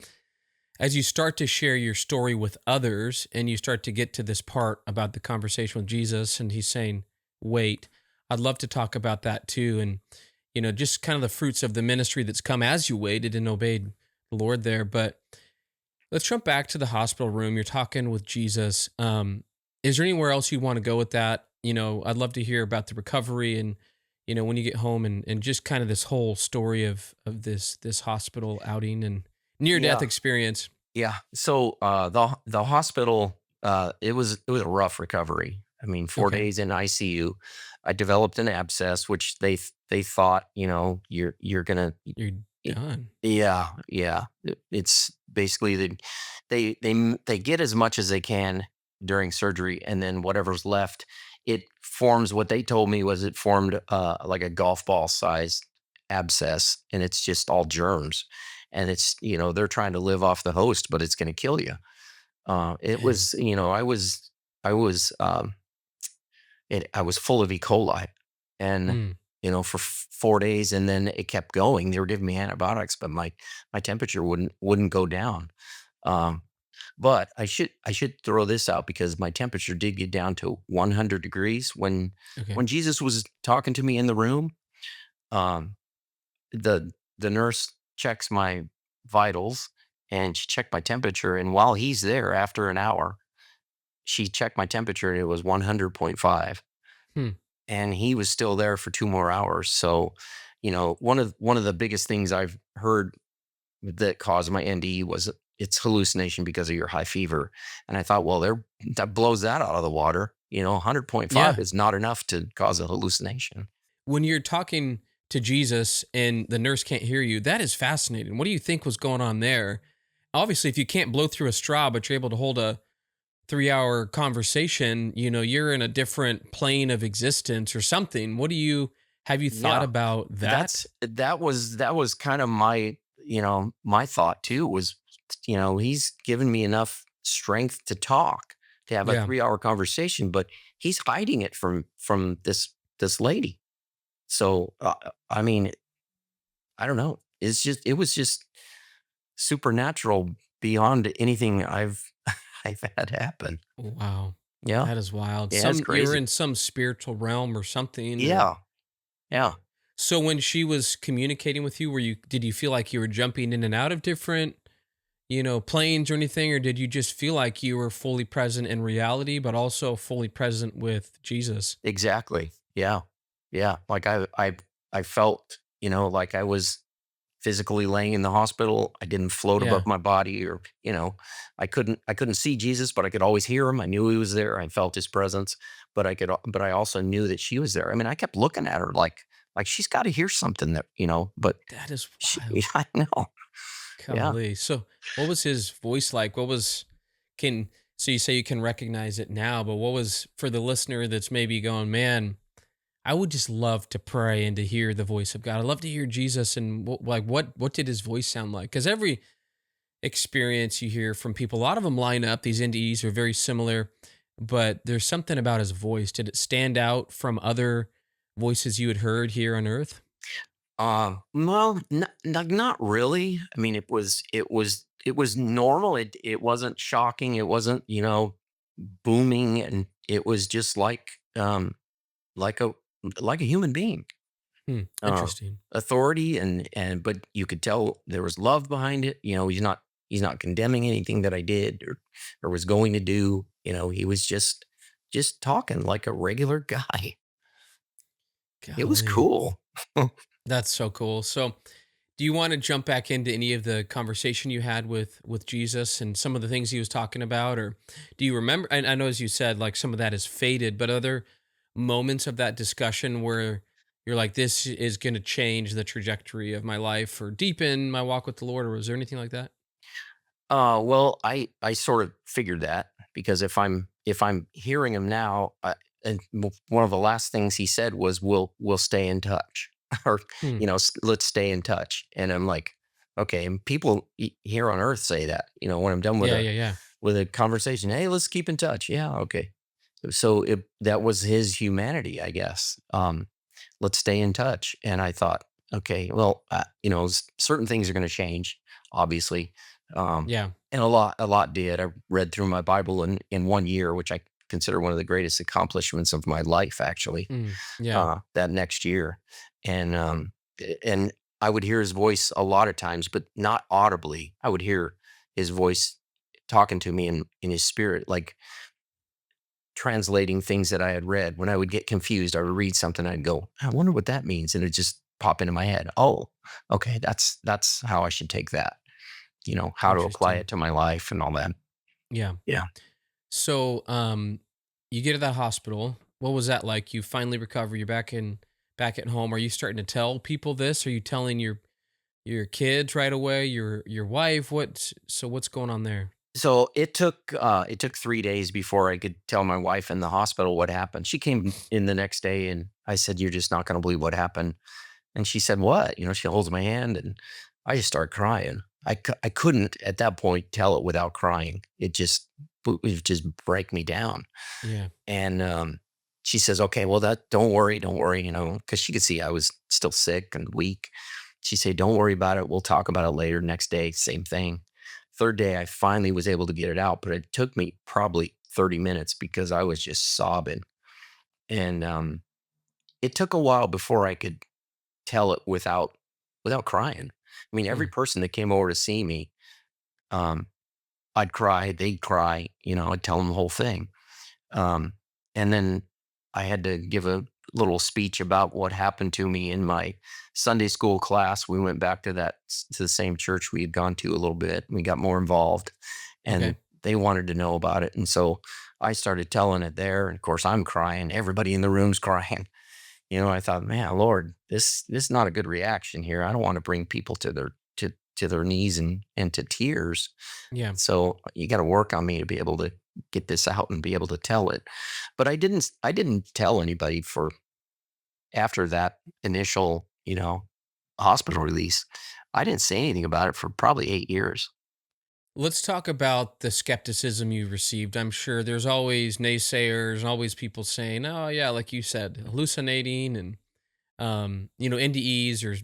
as you start to share your story with others and you start to get to this part about the conversation with Jesus and he's saying, wait, I'd love to talk about that too. And, just kind of the fruits of the ministry that's come as you waited and obeyed the Lord there. But let's jump back to the hospital room. You're talking with Jesus. Is there anywhere else you want to go with that? I'd love to hear about the recovery and, when you get home and just kind of this whole story of this hospital outing and near death Yeah. experience. Yeah. So the hospital, it was a rough recovery. I mean, four Okay. days in ICU. I developed an abscess, which they thought, you're gonna. You're y- done. Yeah, yeah. It's basically they get as much as they can during surgery, and then whatever's left, it forms. What they told me was it formed like a golf ball size abscess, and it's just all germs, and they're trying to live off the host, but it's going to kill you. It Dang. was I was full of E. coli, and Hmm. for 4 days, and then it kept going. They were giving me antibiotics, but my temperature wouldn't go down. Um, but I should throw this out because my temperature did get down to 100 degrees Okay. when Jesus was talking to me in the room. Um, the nurse checks my vitals and she checked my temperature, and while he's there after an hour, she checked my temperature and it was 100.5, Hmm. and he was still there for 2 more hours. So, one of the biggest things I've heard that caused my NDE was it's hallucination because of your high fever. And I thought, well, that blows that out of the water. 100.5 Yeah. is not enough to cause a hallucination. When you're talking to Jesus and the nurse can't hear you, that is fascinating. What do you think was going on there? Obviously, if you can't blow through a straw, but you're able to hold a 3 hour conversation, you're in a different plane of existence or something. Have you thought Yeah, about that? that was kind of my thought too was, he's given me enough strength to talk, to have a Yeah. 3 hour conversation, but he's hiding it from this lady. So, I mean, I don't know. It was just supernatural beyond anything I've I've had happen. Wow. Yeah. That is wild. Yeah, it's You're crazy. in some spiritual realm or something, or Yeah. Yeah. so when she was communicating with you, did you feel like you were jumping in and out of different, planes or anything, or did you just feel like you were fully present in reality, but also fully present with Jesus? Exactly. Yeah. Yeah. Like I felt, like I was physically laying in the hospital. I didn't float Yeah. above my body or, I couldn't see Jesus, but I could always hear him. I knew he was there. I felt his presence, but I also knew that she was there. I mean, I kept looking at her like she's got to hear something that, but That is she, wild. I know. Yeah. Golly. So what was his voice like? Can, so you say you can recognize it now, but what was for the listener that's maybe going, man, I would just love to pray and to hear the voice of God. I'd love to hear Jesus and what did his voice sound like? Because every experience you hear from people, a lot of them line up. These NDEs are very similar, but there's something about his voice. Did it stand out from other voices you had heard here on Earth? Well, not really. I mean, it was normal. It wasn't shocking. It wasn't, booming, and it was just like a like a human being. Hmm, Uh, interesting. Authority, but you could tell there was love behind it. He's not condemning anything that I did or was going to do. He was just talking like a regular guy. It was Golly. cool. That's so cool. So, do you want to jump back into any of the conversation you had with Jesus and some of the things he was talking about, or do you remember? And I know, as you said, like some of that is faded, but other moments of that discussion where you're like, "This is going to change the trajectory of my life or deepen my walk with the Lord," or was there anything like that? Well, I sort of figured that because if I'm hearing him now, one of the last things he said was, "We'll stay in touch," or Hmm. let's stay in touch. And I'm like, okay. And people here on Earth say that, when I'm done with Yeah, a yeah, yeah. conversation, hey, let's keep in touch. Yeah, okay. So that was his humanity, I guess. Let's stay in touch. And I thought, okay, well, certain things are going to change, obviously, Yeah. and a lot did. I read through my Bible in 1 year, which I consider one of the greatest accomplishments of my life, actually. Mm, yeah. That next year, and I would hear his voice a lot of times, but not audibly. I would hear his voice talking to me in his spirit, like translating things that I had read. When I would get confused, I would read something, I'd go, I wonder what that means, and it just pop into my head. Oh, okay, that's how I should take that. How to apply Interesting. it to my life and all that. Yeah. Yeah. So, you get to that hospital. What was that like? You finally recover. You're back at home. Are you starting to tell people this? Are you telling your kids right away? Your wife? What's going on there? So it took 3 days before I could tell my wife in the hospital what happened. She came in the next day, and I said, "You're just not going to believe what happened." And she said, "What?" She holds my hand, and I just start crying. I couldn't at that point tell it without crying. It just break me down. Yeah. And she says, "Okay, well, that don't worry, because she could see I was still sick and weak." She said, "Don't worry about it. We'll talk about it later." Next day, same thing. Third day, I finally was able to get it out, but it took me probably 30 minutes because I was just sobbing. And it took a while before I could tell it without crying. I mean, every Hmm. person that came over to see me, um, I'd cry, they'd cry, I'd tell them the whole thing. Um, and then I had to give a little speech about what happened to me in my Sunday school class. We went back to the same church we had gone to a little bit. We got more involved, and Okay. they wanted to know about it. And so I started telling it there. And of course, I'm crying. Everybody in the room's crying. I thought, man, Lord, this is not a good reaction here. I don't want to bring people to their knees and to tears. Yeah. So you got to work on me to be able to get this out and be able to tell it. But I didn't tell anybody for after that initial, hospital release. I didn't say anything about it for probably 8 years. Let's talk about the skepticism you received. I'm sure there's always naysayers and always people saying, "Oh yeah, like you said, hallucinating and NDEs, or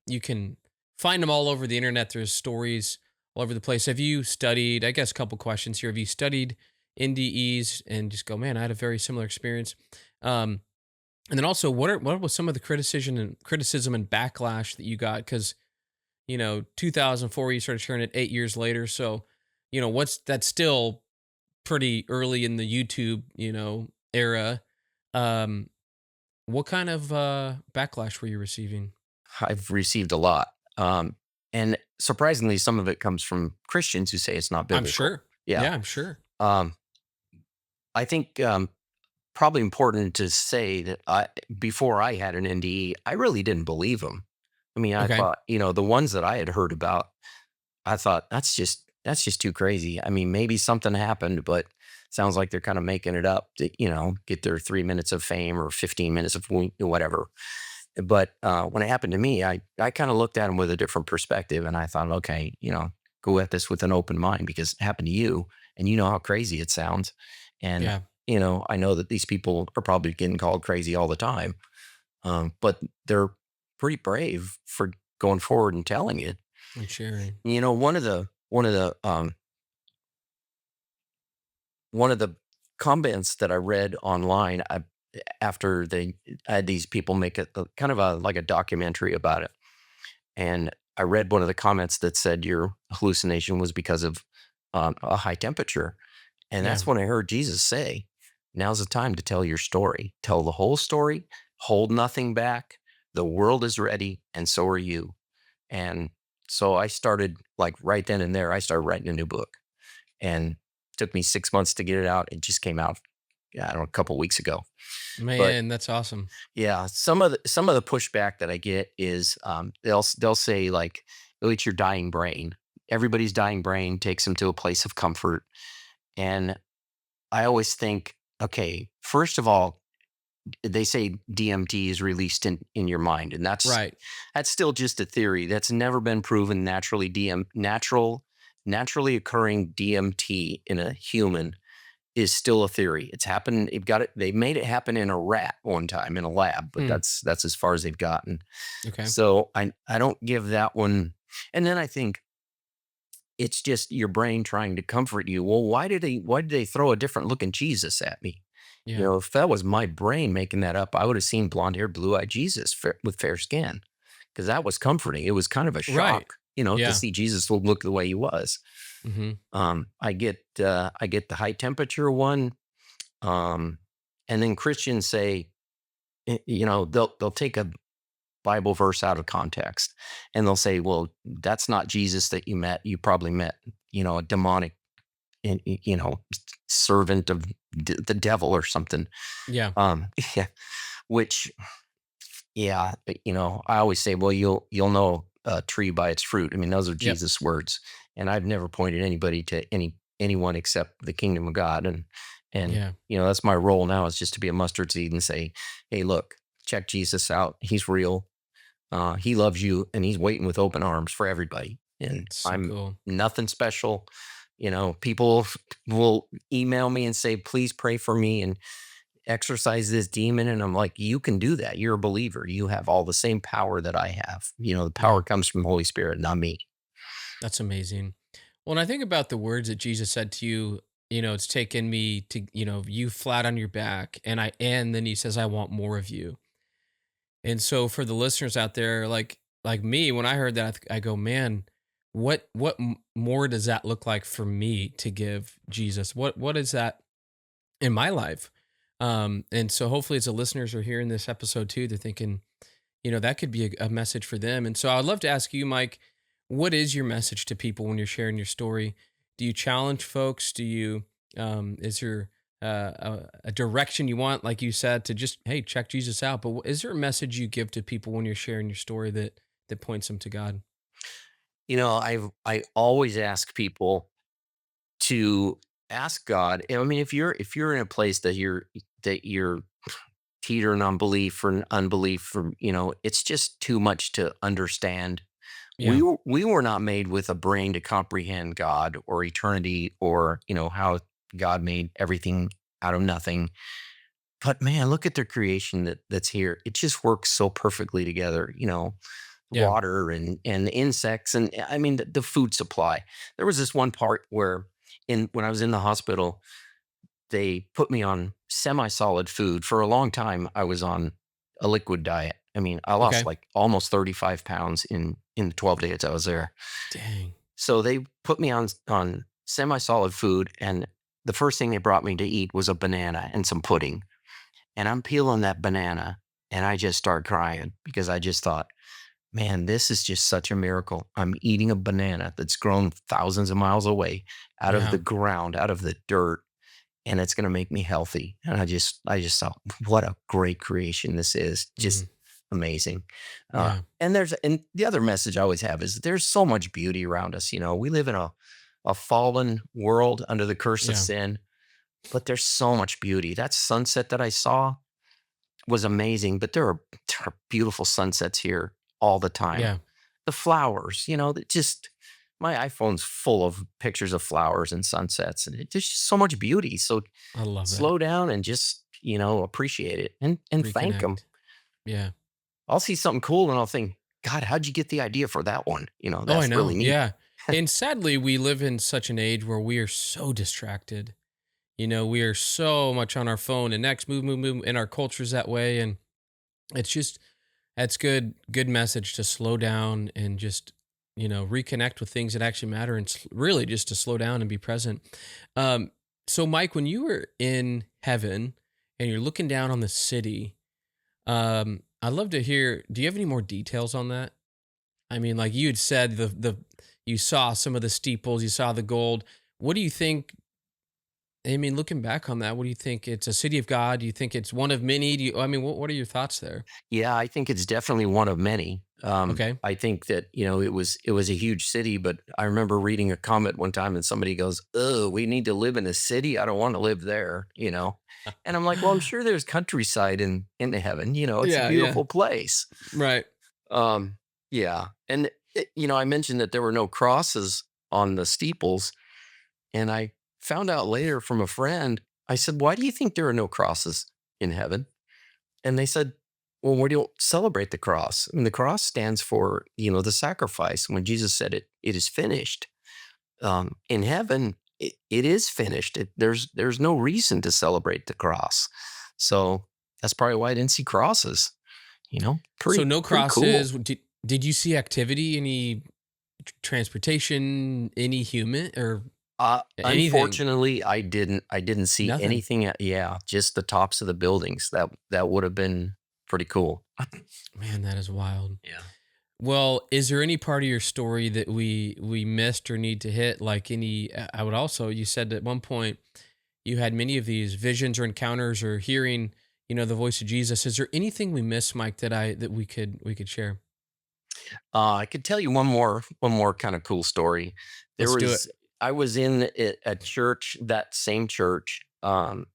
you can find them all over the internet. There's stories all over the place. Have you studied? I guess a couple questions here. Have you studied NDEs and just go, man, I had a very similar experience. Um, and then also, what was some of the criticism and backlash that you got? Because 2004, you started sharing it 8 years later. So, that's still pretty early in the YouTube, era. Um, what kind of backlash were you receiving? I've received a lot. And surprisingly, some of it comes from Christians who say it's not I'm biblical. sure. Yeah. Yeah, I'm sure. Um, I think probably important to say that before I had an NDE, I really didn't believe them. I mean, I Okay. thought, the ones that I had heard about, I thought that's just too crazy. I mean, maybe something happened, but sounds like they're kind of making it up to, get their 3 minutes of fame or 15 minutes of whatever. But when it happened to me, I kind of looked at them with a different perspective, and I thought, okay, go at this with an open mind because it happened to you, and you know how crazy it sounds, and Yeah, I know that these people are probably getting called crazy all the time, but they're pretty brave for going forward and telling it. I'm sharing. One of the comments that I read online, after they had these people make a kind of like a documentary about it. And I read one of the comments that said your hallucination was because of a high temperature. And Yeah, that's when I heard Jesus say, now's the time to tell your story. Tell the whole story, hold nothing back. The world is ready, and so are you. And so I started, like, right then and there, I started writing a new book. And it took me 6 months to get it out. It just came out, yeah, I don't know, a couple weeks ago. But man, that's awesome. yeah, some of the pushback that I get is they'll say, like, "Oh, it's your dying brain." Everybody's dying brain takes them to a place of comfort, and I always think, okay, first of all, they say DMT is released in your mind, and Right. that's still just a theory. That's never been proven naturally. Naturally occurring DMT in a human is still a theory. It's happened. They made it happen in a rat one time in a lab, but Hmm. that's as far as they've gotten. Okay. So I don't give that one. And then I think it's just your brain trying to comfort you. Well, why did they throw a different looking Jesus at me? Yeah. If that was my brain making that up, I would have seen blonde haired, blue eyed Jesus with fair skin, because that was comforting. It was kind of a Right. shock, to Yeah. see Jesus look the way he was. Hmm. I get the high temperature one. Um, and then Christians say, they'll take a Bible verse out of context, and they'll say, well, that's not Jesus that you met. You probably met, a demonic, servant of the devil or something. Yeah. Yeah, which, yeah, I always say, well, you'll know a tree by its fruit. I mean, those are Yep. Jesus' words, and I've never pointed anybody to anyone except the kingdom of God, and Yeah. that's my role now, is just to be a mustard seed and say, hey, look, check Jesus out. He's real. He loves you, and he's waiting with open arms for everybody. And So I'm cool. nothing special. People will email me and say, please pray for me and exorcise this demon. And I'm like, you can do that. You're a believer. You have all the same power that I have. The Yeah. power comes from the Holy Spirit, not me. That's amazing. When I think about the words that Jesus said to you, it's taken me to, you flat on your back, and then he says, I want more of you. And so for the listeners out there, like me, when I heard that, I go, man, what more does that look like for me to give Jesus? What is that in my life? And so hopefully, as the listeners are hearing this episode too, they're thinking, that could be a message for them. And so I'd love to ask you, Mike, what is your message to people when you're sharing your story? Do you challenge folks? Is there a direction you want, like you said, to just, hey, check Jesus out? But is there a message you give to people when you're sharing your story that points them to God? I always ask people to ask God. I mean, if you're in a place that you're teetering on belief or unbelief, or it's just too much to understand. We Yeah. were not made with a brain to comprehend God or eternity, or how God made everything out of nothing. But man, look at the creation that's here. It just works so perfectly together. Yeah. Water and the insects, and I mean the food supply. There was this one part where, when I was in the hospital, they put me on semi-solid food. For a long time, I was on a liquid diet. I mean, I lost Okay. like almost 35 pounds in the 12 days I was there. Dang. So they put me on semi-solid food, and the first thing they brought me to eat was a banana and some pudding. And I'm peeling that banana, and I just start crying because I just thought, man, this is just such a miracle. I'm eating a banana that's grown thousands of miles away out of Yeah. the ground, out of the dirt, and it's going to make me healthy. And I just thought, what a great creation this is. Hmm. Just amazing. Yeah. And the other message I always have is there's so much beauty around us. You know, we live in a fallen world under the curse of Yeah. sin, but there's so much beauty. That sunset that I saw was amazing, but there are beautiful sunsets here all the time. Yeah. The flowers, you know, that just my iPhone's full of pictures of flowers and sunsets, and there's just so much beauty. So I love that. slow down and just, you know, appreciate it and thank them. Reconnect. Yeah. I'll see something cool and I'll think, God, how'd you get the idea for that one? You know, Oh, I that's really know. neat. Yeah. And sadly, we live in such an age where we are so distracted. We are so much on our phone and next move, move, move, and our culture's that way. And it's just, that's good message to slow down and just, reconnect with things that actually matter and really just to slow down and be present. Um, so Mike, when you were in heaven and you're looking down on the city, I'd love to hear, do you have any more details on that? I mean, like you had said, you saw some of the steeples, you saw the gold. What do you think? I mean, looking back on that, what do you think? It's a city of God? Do you think it's one of many? I mean, what are your thoughts there? Yeah, I think it's definitely one of many. Okay. I think that, you know, it was a huge city, but I remember reading a comment one time and somebody goes, "Oh, we need to live in a city. I don't want to live there," you know. And I'm like, well, I'm sure there's countryside in the heaven. You know, it's a Yeah, yeah. beautiful place. Right. Um, yeah, and you know, I mentioned that there were no crosses on the steeples, and I found out later from a friend. I said, "Why do you think there are no crosses in heaven?" And they said, well, we don't celebrate the cross. I mean, the cross stands for, you know, the sacrifice. When Jesus said it is finished. In heaven, it is finished. There's no reason to celebrate the cross. So that's probably why I didn't see crosses. You know, So pretty no pretty cool. crosses. Did you see activity? Any transportation? Any human or anything? Unfortunately, I didn't see Nothing. anything. Yeah, just the tops of the buildings. That would have been pretty cool. Man, that is wild. Yeah. Well, is there any part of your story that we missed or need to hit? Like any, I would also. You said at one point you had many of these visions or encounters or hearing, the voice of Jesus. Is there anything we missed, Mike, that we could share? I could tell you one more kind of cool story. There Let's do it. was I was in a church, that same church, and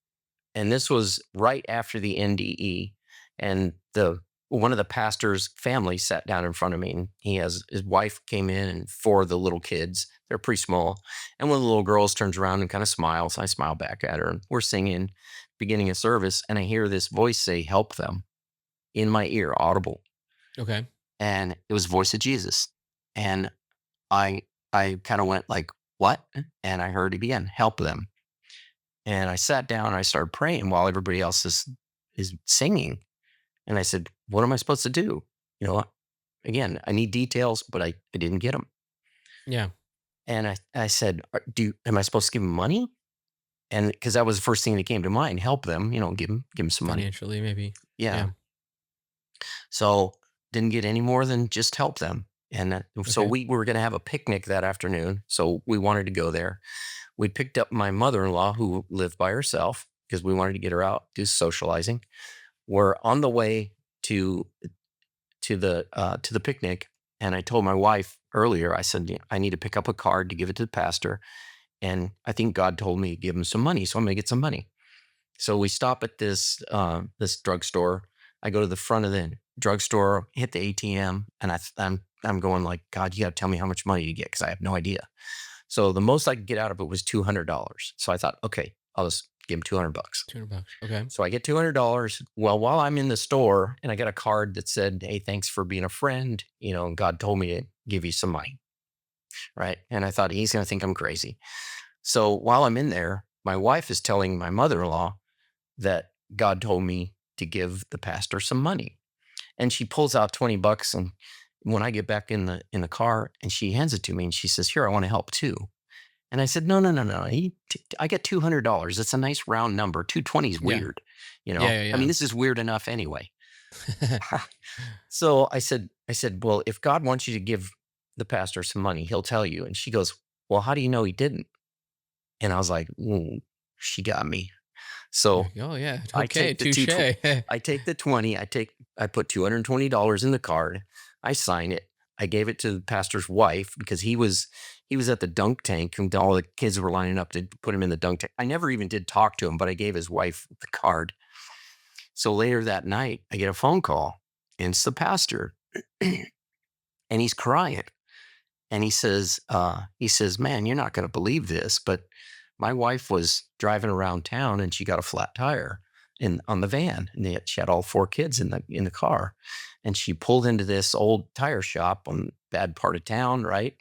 this was right after the NDE, and the one of the pastor's family sat down in front of me, and his wife came in and four of the little kids. They're pretty small, and one of the little girls turns around and kind of smiles. I smile back at her, and we're singing, beginning of service, and I hear this voice say, "Help them," in my ear, audible, Okay. and it was the voice of Jesus. And I I kind of went like, "What?" And I heard it again, "Help them." And I sat down and I started praying while everybody else is singing. And I said, "What am I supposed to do?" You know, again, I need details, but I didn't get them. Yeah. And I said, am I supposed to give them money?" And because that was the first thing that came to mind, help them, you know, give them some money. Financially, maybe. Yeah. Yeah. So didn't get any more than just help them. And so Okay. we were going to have a picnic that afternoon. So we wanted to go there. We picked up my mother-in-law who lived by herself because we wanted to get her out, do socializing. We're on the way to to the picnic, and I told my wife earlier. I said, "Yeah, I need to pick up a card to give it to the pastor, and I think God told me to give him some money, so I'm gonna get some money." So we stop at this drugstore. I go to the front of the drugstore, hit the ATM, and I'm going like, God, you got to tell me how much money you get because I have no idea. So the most I could get out of it was $200. So I thought, okay, I'll just give him $200. $200. Okay. So I get $200. Well, while I'm in the store, and I got a card that said, "Hey, thanks for being a friend. You know, God told me to give you some money." Right. And I thought he's going to think I'm crazy. So while I'm in there, my wife is telling my mother-in-law that God told me to give the pastor some money. And she pulls out $20. And when I get back in the car, and she hands it to me and she says, "Here, I want to help too." And I said, "No, no, no, no. I get $200. It's a nice round number. 220 is Yeah. weird. Yeah. I mean, this is weird enough anyway." So I said, "Well, if God wants you to give the pastor some money, he'll tell you." And she goes, "Well, how do you know he didn't?" And I was like, "Ooh, she got me." You're So like, oh yeah. I Okay. take the Touche. I take the 20, I put $220 in the card. I sign it. I gave it to the pastor's wife because he was at the dunk tank and all the kids were lining up to put him in the dunk tank. I never even did talk to him, but I gave his wife the card. So later that night, I get a phone call, and it's the pastor, and he's crying. And he says, "Man, you're not going to believe this, but my wife was driving around town and she got a flat tire on the van, and she had all 4 kids in the car, and she pulled into this old tire shop on bad part of town, right?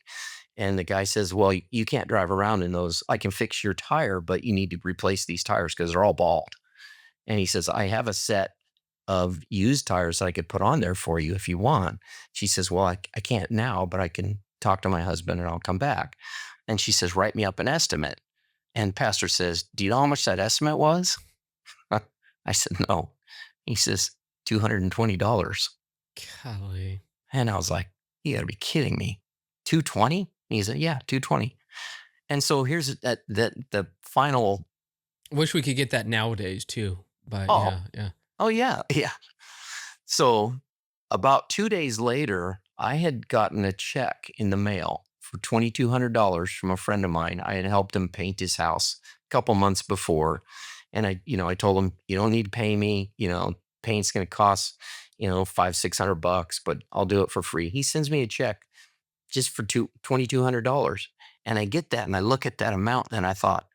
And the guy says, "Well, you can't drive around in those. I can fix your tire, but you need to replace these tires because they're all bald." And he says, "I have a set of used tires that I could put on there for you if you want." She says, "Well, I can't now, but I can talk to my husband and I'll come back." And she says, "Write me up an estimate." And pastor says, "Do you know how much that estimate was?" I said, "No." He says, $220. Golly. And I was like, "You gotta be kidding me. 220?" He said, "Yeah, 220." And so here's the final. Wish we could get that nowadays too. But Oh, yeah. oh yeah, yeah. So about 2 days later, I had gotten a check in the mail for $2,200 from a friend of mine. I had helped him paint his house a couple months before. And I told him, "You don't need to pay me. Paint's going to cost, $500-600, but I'll do it for free." He sends me a check just for $2,200. And I get that and I look at that amount and I thought,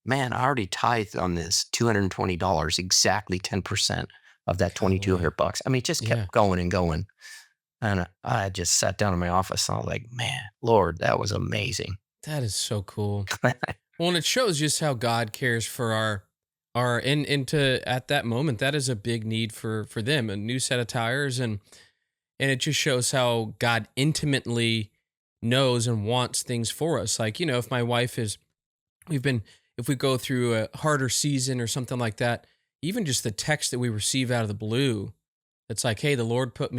man, I already tithed on this $220, exactly 10% of that Golly. $2,200. I mean, it just Yeah. kept going and going. And I just sat down in my office and I was like, man, Lord, that was amazing. That is so cool. Well, and it shows just how God cares for our into at that moment. That is a big need for them, a new set of tires, and it just shows how God intimately knows and wants things for us. Like, if my wife is, if we go through a harder season or something like that, even just the text that we receive out of the blue, it's like, hey, the Lord put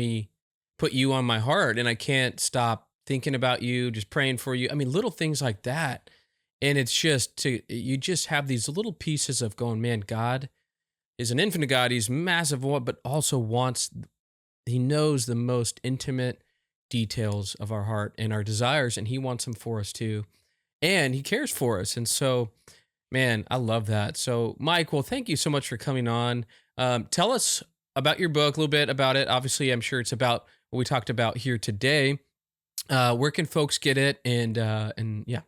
you on my heart, and I can't stop thinking about you, just praying for you. I mean, little things like that. And it's just you just have these little pieces of going, man, God is an infinite God. He's massive, but also he knows the most intimate details of our heart and our desires, and he wants them for us too. And he cares for us. And so, man, I love that. So, Mike, well, thank you so much for coming on. Tell us about your book, a little bit about it. Obviously, I'm sure it's about what we talked about here today. Where can folks get it? And yeah.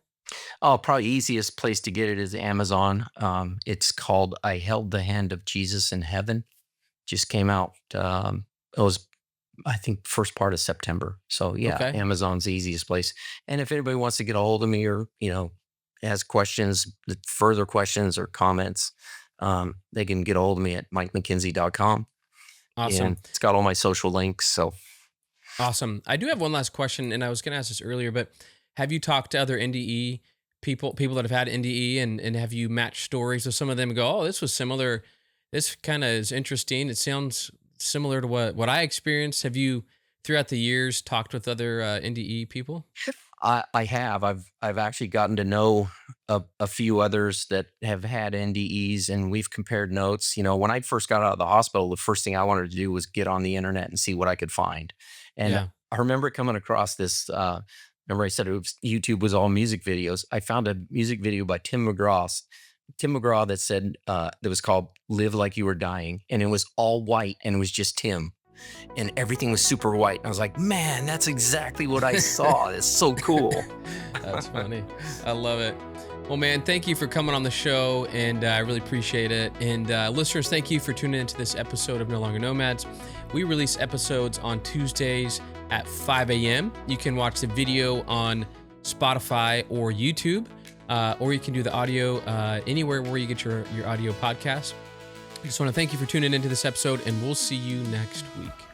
Oh, probably easiest place to get it is Amazon. It's called "I Held the Hand of Jesus in Heaven." Just came out. It was, I think, first part of September. So yeah, Okay. Amazon's the easiest place. And if anybody wants to get a hold of me or has questions, further questions or comments, they can get a hold of me at MikeMcKenzie.com. Awesome. And it's got all my social links. So Awesome. I do have one last question, and I was going to ask this earlier, but have you talked to other NDE people that have had NDE, and have you matched stories with some of them and go, oh, this was similar. This kind of is interesting. It sounds similar to what I experienced. Have you, throughout the years, talked with other NDE people? I have. I've actually gotten to know a few others that have had NDEs, and we've compared notes. When I first got out of the hospital, the first thing I wanted to do was get on the internet and see what I could find. And Yeah. I remember coming across this. Remember I said YouTube was all music videos. I found a music video by Tim McGraw that said that was called "Live Like You Were Dying," and it was all white, and it was just Tim. And everything was super white. And I was like, man, that's exactly what I saw. It's so cool. That's funny. I love it. Well, man, thank you for coming on the show, and I really appreciate it. And listeners, thank you for tuning into this episode of No Longer Nomads. We release episodes on Tuesdays at 5 a.m. You can watch the video on Spotify or YouTube. or you can do the audio anywhere where you get your audio podcast. I just want to thank you for tuning into this episode, and we'll see you next week.